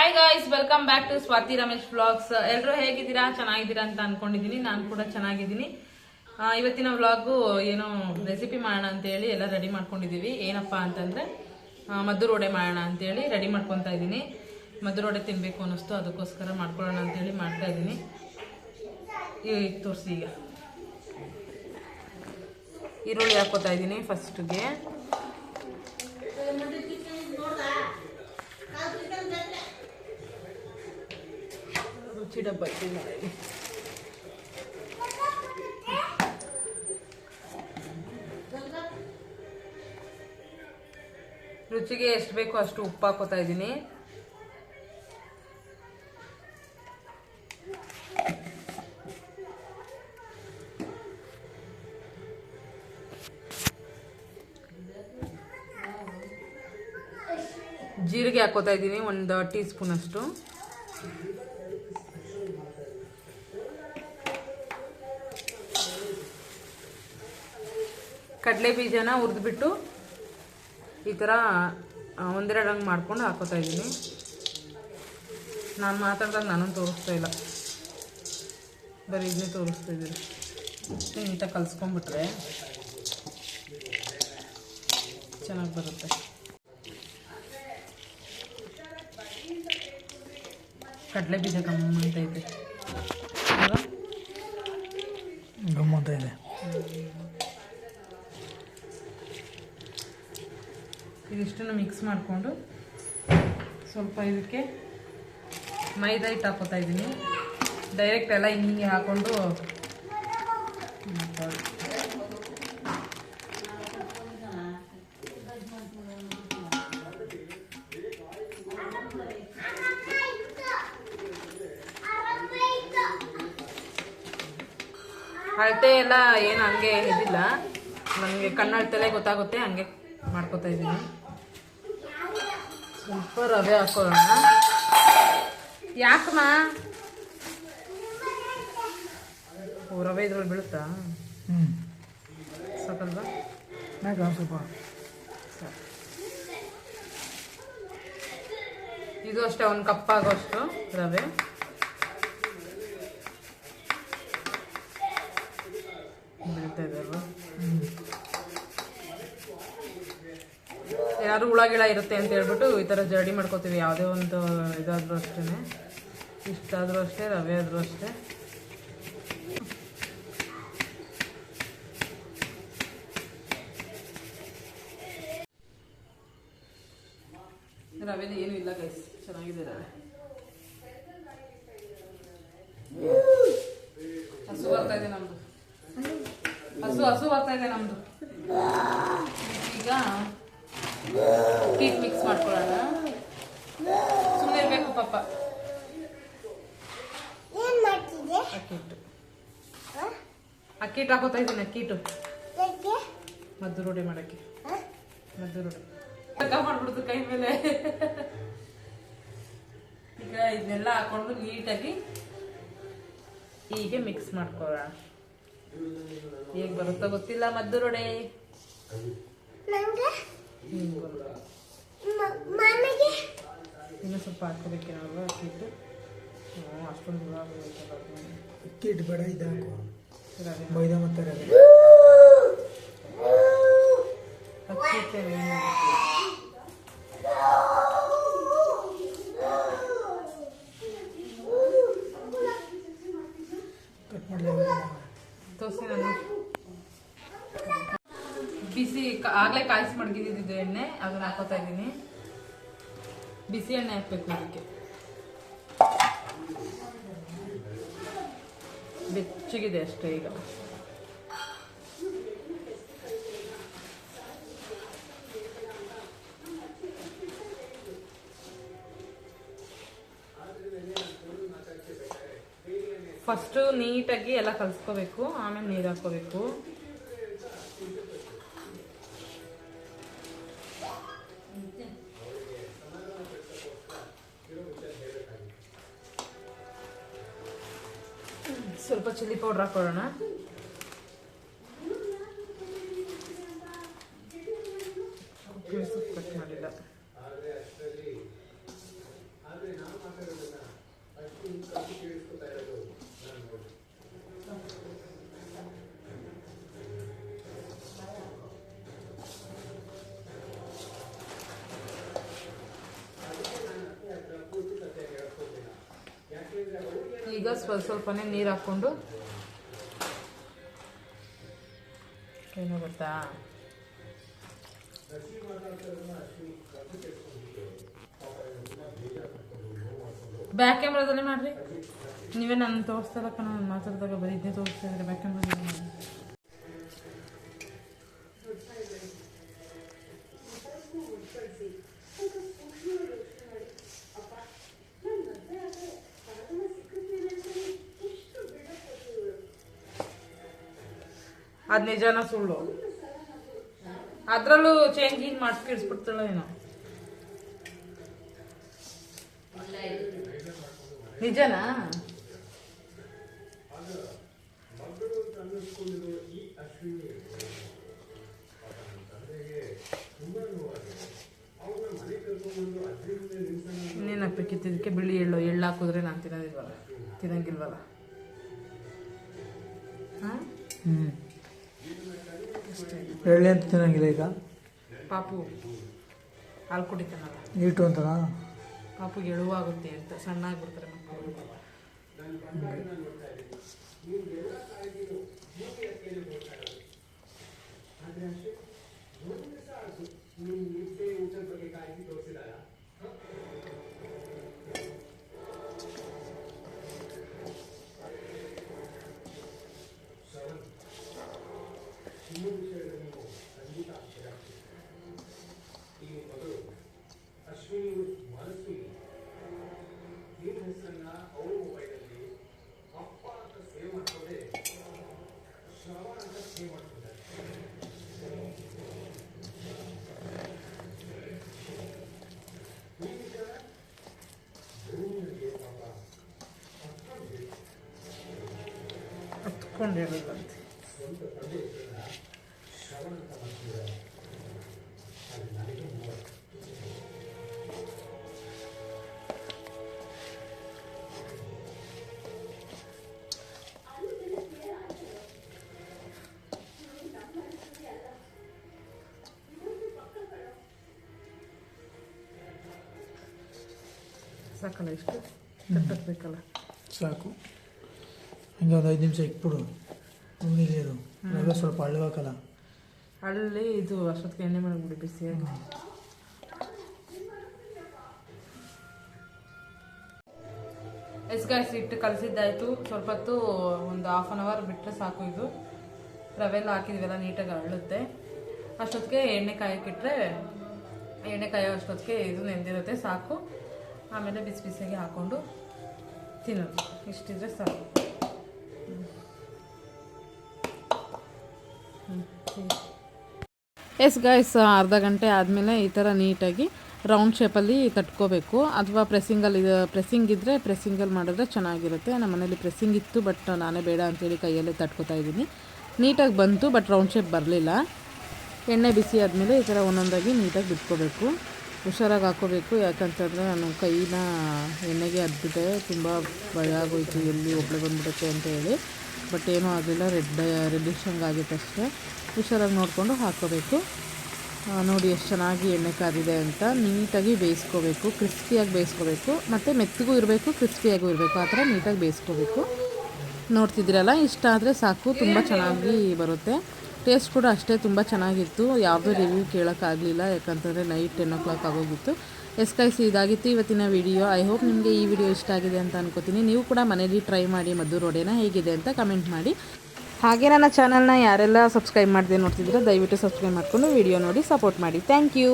Hi guys, welcome back to Swathi Ramesh vlogs. ಎಲ್ಲರೂ ಹೇಗಿದ್ದೀರಾ? ಚೆನ್ನಾಗಿದ್ದೀರಾ ಅಂತ ಅನ್ಕೊಂಡಿದ್ದೀನಿ. ನಾನು ಕೂಡ ಚೆನ್ನಾಗಿದ್ದೀನಿ. ಇವತ್ತಿನ ವ್ಲಾಗು ಏನೋ ರೆಸಿಪಿ ಮಾಡೋಣ ಅಂತೇಳಿ ಎಲ್ಲ ರೆಡಿ ಮಾಡ್ಕೊಂಡಿದ್ದೀವಿ. ಏನಪ್ಪ ಅಂತಂದರೆ ಮದ್ದೂರು ವಡೆ ಮಾಡೋಣ ಅಂತೇಳಿ ರೆಡಿ ಮಾಡ್ಕೊತಾ ಇದ್ದೀನಿ. ಮದ್ದೂರು ವಡೆ ತಿನ್ನಬೇಕು ಅನ್ನಿಸ್ತು, ಅದಕ್ಕೋಸ್ಕರ ಮಾಡ್ಕೊಳ್ಳೋಣ ಅಂತೇಳಿ ಮಾಡ್ತಾ ಇದ್ದೀನಿ. ಈಗ ತೋರಿಸಿ. ಈಗ ಈರುಳ್ಳಿ ಹಾಕೋತಾ ಇದ್ದೀನಿ ಫಸ್ಟ್ಗೆ. ರುಚಿ ಡಬ್ಬ ರುಚಿಗೆ ಎಷ್ಟು ಬೇಕೋ ಅಷ್ಟು ಉಪ್ಪು ಹಾಕೋತಾ ಇದ್ದೀನಿ. ಜೀರಿಗೆ ಹಾಕೋತಾ ಇದ್ದೀನಿ 1 ಟೀ ಸ್ಪೂನ್ ಅಷ್ಟು. ಕಡಲೆ ಬೀಜನ ಹುರಿದ್ಬಿಟ್ಟು ಈ ಥರ ಒಂದೆರಡು ಹಂಗೆ ಮಾಡ್ಕೊಂಡು ಹಾಕೋತಾ ಇದ್ದೀನಿ. ನಾನು ಮಾತಾಡಿದಾಗ ನಾನು ತೋರಿಸ್ತಾ ಇಲ್ಲ, ಬರೀ ಇದನ್ನೇ ತೋರಿಸ್ತಾ ಇದ್ದೀನಿ. ನೀಟಾಗಿ ಕಲಿಸ್ಕೊಂಡ್ಬಿಟ್ರೆ ಚೆನ್ನಾಗಿ ಬರುತ್ತೆ. ಕಡಲೆ ಬೀಜ ಗಮ್ಮಂತ ಇದೆ, ಗಮ್ಮಂತ ಇದೆ. ಇದಿಷ್ಟನ್ನು ಮಿಕ್ಸ್ ಮಾಡಿಕೊಂಡು ಸ್ವಲ್ಪ ಇದಕ್ಕೆ ಮೈದಾ ಹಿಟ್ಟು ಹಾಕೋತಾ ಇದ್ದೀನಿ. ಡೈರೆಕ್ಟ್ ಎಲ್ಲ ಹಿಂಗೆ ಹಾಕ್ಕೊಂಡು ಅಳತೆ ಎಲ್ಲ ಏನು ಹಂಗೆ ಇದಿಲ್ಲ, ನನಗೆ ಕಣ್ಣಳ್ತಲೇ ಗೊತ್ತಾಗುತ್ತೆ, ಹಂಗೆ ಮಾಡ್ಕೋತಾ ಇದ್ದೀನಿ. ಸ್ವಲ್ಪ ರವೆ ಹಾಕೊಳ್ಳೋಣ. ಯಾಕಮ್ಮ? ಓ, ರವೆ ಇದ್ರಲ್ಲಿ ಬೀಳುತ್ತಾ? ಸಾಕಲ್ವಾ? ಸ್ವಲ್ಪ ಇದು ಅಷ್ಟೇ, 1 ಕಪ್ ಆಗೋಷ್ಟು ರವೆ. ಬೀಳ್ತಾ ಇದೆ ಅಲ್ವಾ? ಏನಾದ್ರು ಹುಳ ಗಿಳ ಇರುತ್ತೆ ಅಂತ ಹೇಳ್ಬಿಟ್ಟು ಈ ಥರ ಜರ್ಡಿ ಮಾಡ್ಕೋತೀವಿ. ಯಾವುದೇ ಒಂದು ಇದಾದರೂ ಅಷ್ಟೇ, ಇಷ್ಟಾದರೂ ಅಷ್ಟೇ, ರವೆ ಆದರೂ ಅಷ್ಟೇ. ರವೆದು ಏನೂ ಇಲ್ಲ ಗೈಸ್, ಚೆನ್ನಾಗಿದೆ ರವೆ. ಹಸು ಬರ್ತಾ ಇದೆ ನಮ್ಮದು, ಹಸು ಬರ್ತಾ ಇದೆ ನಮ್ಮದು. ಈಗ ಅಕ್ಕಿಟ್ಟು ಮಿಕ್ಸ್ ಮಾಡ್ಕೊಳ್ಳೋಣ. ಸುಮ್ಮನೆ ಇರಬೇಕು ಪಾಪ. ಅಕ್ಕಿಟ್ಟು ಹಾಕೋತಾ ಇದ್ದೀನಿ. ಅಕ್ಕಿಟ್ಟು ಮದ್ದೂರು ವಡೆ ಮಾಡೋಕ್ಕೆ. ಮದ್ದೂರು ವಡೆ ಮಾಡ್ಬಿಡ್ತು ಕೈ ಮೇಲೆ. ಈಗ ಇದನ್ನೆಲ್ಲ ಹಾಕೊಂಡು ನೀಟಾಗಿ ಹೀಗೆ ಮಿಕ್ಸ್ ಮಾಡ್ಕೊಳ್ಳೋಣ. ಹೇಗೆ ಬರುತ್ತೋ ಗೊತ್ತಿಲ್ಲ ಮದ್ದೂರು ವಡೆ. ಇನ್ನೂ ಸ್ವಲ್ಪ ಹಾಕೋಬೇಕೇನಲ್ವ ಅಕ್ಕಿಟ್ಟು? ಅಷ್ಟೊಂದು ಅಕ್ಕಿಟ್ಟು ಬೇಡ, ಇದು ಹಾಕು. ಮೈದಾ ಮತ್ತು ರವೆ ಅಕ್ಕಿಟ್ಟೆ ಕಟ್ ಮಾಡಲಿ ತೋರಿಸಿ. ನಾನು ಬಿಸಿ ಆಗಲೇ ಕಾಯಿಸಿ ಮಡಗಿದ್ದು ಎಣ್ಣೆ, ಅದನ್ನ ಹಾಕೋತಾ ಇದ್ದೀನಿ. ಬಿಸಿ ಎಣ್ಣೆ ಹಾಕ್ಬೇಕು ಅದಕ್ಕೆ. ಬೆಚ್ಚಗಿದೆ ಅಷ್ಟೇ. ಈಗ ಫಸ್ಟು ನೀಟಾಗಿ ಎಲ್ಲ ಕಲಿಸ್ಕೋಬೇಕು, ಆಮೇಲೆ ನೀರು ಹಾಕೋಬೇಕು. ಸ್ವಲ್ಪ ಚಿಲ್ಲಿ ಪೌಡರ್ ಹಾಕೊಳ್ಳೋಣ. ಕಟ್ ಮಾಡಿಲ್ಲ. ಈಗ ಸ್ವಲ್ಪನೇ ನೀರು ಹಾಕ್ಕೊಂಡು ಏನು ಗೊತ್ತಾ, ಬ್ಯಾಕ್ ಕ್ಯಾಮ್ರಾದಲ್ಲೇ ಮಾಡ್ರಿ. ನೀವೇ ನಾನು ತೋರಿಸ್ತಾರಕ್ಕ, ನಾನು ಮಾತಾಡಿದಾಗ ಬರೀ ಇದ್ದೇ ತೋರಿಸ್ತಾ ಇದ್ರೆ ಬ್ಯಾಕ್ ಕ್ಯಾಮ್ರಾದಲ್ಲಿ ಮಾಡಿ. ಅದು ನಿಜಾನ ಸುಳ್ಳು? ಅದ್ರಲ್ಲೂ ಚೇಂಜ್ ಗೀನ್ ಮಾಡಿಸ್ಬಿಡ್ತಾಳ ಏನೋ. ನಿಜನಾ? ಇನ್ನೇನು ಹಾಕ್ಬೇಕಿತ್ತು ಬಿಳಿ ಎಳ್ಳು ಹಾಕಿದ್ರೆ ನಾನು ತಿನ್ನಂಗಿಲ್ವಲ್ಲ. ಹಾಂ, ಎಳ್ಳೆ ಅಂತ ತಿನ್ನಂಗಿಲ್ಲ ಈಗ. ಪಾಪು ಹಾಲು ಕುಡಿತಾನಲ್ಲ, ನೀಟು ಅಂತನಾ? ಪಾಪುಗೆ ಎಳುವಾಗುತ್ತೆ ಅಂತ, ಸಣ್ಣ ಆಗ್ಬಿಡ್ತಾರೆ ಮಕ್ಕಳು. ಹತ್ಕೊಂಡು ಹೇಳೋದಂತೆ. ಸಾಕಲ್ಲ, ಇಷ್ಟು ಕಟ್ಟಬೇಕಲ್ಲ, ಸಾಕು. ಹಂಗೆ ಒಂದು 5 ನಿಮಿಷ ಇಟ್ಬಿಡು. ನೀರು ರವೆ ಸ್ವಲ್ಪ ಅಳ್ಬೇಕಲ್ಲ, ಹಳ್ಳಿ ಇದು ಅಷ್ಟೊತ್ತಿಗೆ ಎಣ್ಣೆ ಮಾಡಿಬಿಡಿ ಬಿಸಿಯಾಗಿ. ಎಸ್ಗಾಯ್ಸಿ ಇಟ್ಟು ಕಲಸಿದ್ದಾಯಿತು. ಸ್ವಲ್ಪ ಹೊತ್ತು ಒಂದು 1/2 hour ಬಿಟ್ಟರೆ ಸಾಕು. ಇದು ರವೆಲ್ಲ ಹಾಕಿದ್ವೆಲ್ಲ ನೀಟಾಗಿ ಅರಳುತ್ತೆ. ಅಷ್ಟೊತ್ತಿಗೆ ಎಣ್ಣೆ ಕಾಯಕ್ಕಿಟ್ರೆ ಎಣ್ಣೆ ಕಾಯೋ ಅಷ್ಟೊತ್ತಿಗೆ ಇದು ನೆಂದಿರುತ್ತೆ, ಸಾಕು. ಆಮೇಲೆ ಬಿಸಿ ಬಿಸಿಯಾಗಿ ಹಾಕ್ಕೊಂಡು ತಿನ್ನೋದು. ಇಷ್ಟಿದ್ರೆ ಸಾಕು. ಎಸ್ ಗಾಯ್ಸ್, ಅರ್ಧ ಗಂಟೆ ಆದಮೇಲೆ ಈ ಥರ ನೀಟಾಗಿ ರೌಂಡ್ ಶೇಪಲ್ಲಿ ತಟ್ಕೋಬೇಕು. ಅಥವಾ ಪ್ರೆಸ್ಸಿಂಗ್ ಇದ್ದರೆ ಪ್ರೆಸ್ಸಿಂಗಲ್ಲಿ ಮಾಡಿದ್ರೆ ಚೆನ್ನಾಗಿರುತ್ತೆ. ನಮ್ಮ ಮನೇಲಿ ಪ್ರೆಸ್ಸಿಂಗ್ ಇತ್ತು, ಬಟ್ ನಾನೇ ಬೇಡ ಅಂತೇಳಿ ಕೈಯಲ್ಲೇ ತಟ್ಕೋತಾ ಇದ್ದೀನಿ. ನೀಟಾಗಿ ಬಂತು, ಬಟ್ ರೌಂಡ್ ಶೇಪ್ ಬರಲಿಲ್ಲ. ಎಣ್ಣೆ ಬಿಸಿ ಆದಮೇಲೆ ಈ ಥರ ಒಂದೊಂದಾಗಿ ನೀಟಾಗಿ ಬಿಟ್ಕೋಬೇಕು. ಹುಷಾರಾಗಿ ಹಾಕ್ಕೋಬೇಕು, ಯಾಕಂತಂದರೆ ನಾನು ಕೈನ ಎಣ್ಣೆಗೆ ಅದ್ಬಿಟ್ಟೆ. ತುಂಬ ಭಯ ಆಗೋಯ್ತು, ಎಲ್ಲಿ ಒಬ್ಬಳೆ ಬಂದ್ಬಿಡುತ್ತೆ ಅಂತ ಹೇಳಿ. ಬಟ್ ಏನೂ ಆಗಲಿಲ್ಲ, ರೆಡ್ಡಿಶ್ ಆಗಿತ್ತು ಅಷ್ಟೇ. ಹುಷಾರಾಗಿ ನೋಡಿಕೊಂಡು ಹಾಕ್ಕೋಬೇಕು. ನೋಡಿ ಎಷ್ಟು ಚೆನ್ನಾಗಿ ಎಣ್ಣೆ ಕಾದಿದೆ ಅಂತ. ನೀಟಾಗಿ ಬೇಯಿಸ್ಕೋಬೇಕು, ಕ್ರಿಸ್ಪಿಯಾಗಿ ಬೇಯಿಸ್ಕೋಬೇಕು. ಮತ್ತು ಮೆತ್ತಗೂ ಇರಬೇಕು, ಕ್ರಿಸ್ಪಿಯಾಗೂ ಇರಬೇಕು. ಆ ಥರ ನೀಟಾಗಿ ಬೇಯಿಸ್ಕೋಬೇಕು. ನೋಡ್ತಿದ್ದೀರಲ್ಲ, ಇಷ್ಟ ಆದರೆ ಸಾಕು, ತುಂಬ ಚೆನ್ನಾಗಿ ಬರುತ್ತೆ. ಟೇಸ್ಟ್ ಕೂಡ ಅಷ್ಟೇ ತುಂಬ ಚೆನ್ನಾಗಿತ್ತು. ಯಾವುದೂ ರಿವ್ಯೂ ಕೇಳೋಕ್ಕಾಗಲಿಲ್ಲ, ಯಾಕಂತಂದರೆ ನೈಟ್ 10 o'clock ಆಗೋಗಿತ್ತು. ಎಸ್ಗಾಯ್ಸ್, ಇದಾಗಿತ್ತು ಇವತ್ತಿನ ವಿಡಿಯೋ. ಐ ಹೋಪ್ ನಿಮಗೆ ಈ ವಿಡಿಯೋ ಇಷ್ಟ ಆಗಿದೆ ಅಂತ ಅನ್ಕೋತೀನಿ. ನೀವು ಕೂಡ ಮನೇಲಿ ಟ್ರೈ ಮಾಡಿ ಮದ್ದೂರು ವಡೆನ ಹೇಗಿದೆ ಅಂತ ಕಮೆಂಟ್ ಮಾಡಿ. ಹಾಗೆ ನನ್ನ ಚಾನಲ್ನ ಯಾರೆಲ್ಲ ಸಬ್ಸ್ಕ್ರೈಬ್ ಮಾಡದೆ ನೋಡ್ತಿದ್ರೆ ದಯವಿಟ್ಟು ಸಬ್ಸ್ಕ್ರೈಬ್ ಮಾಡಿಕೊಂಡು ವಿಡಿಯೋ ನೋಡಿ ಸಪೋರ್ಟ್ ಮಾಡಿ. Thank you.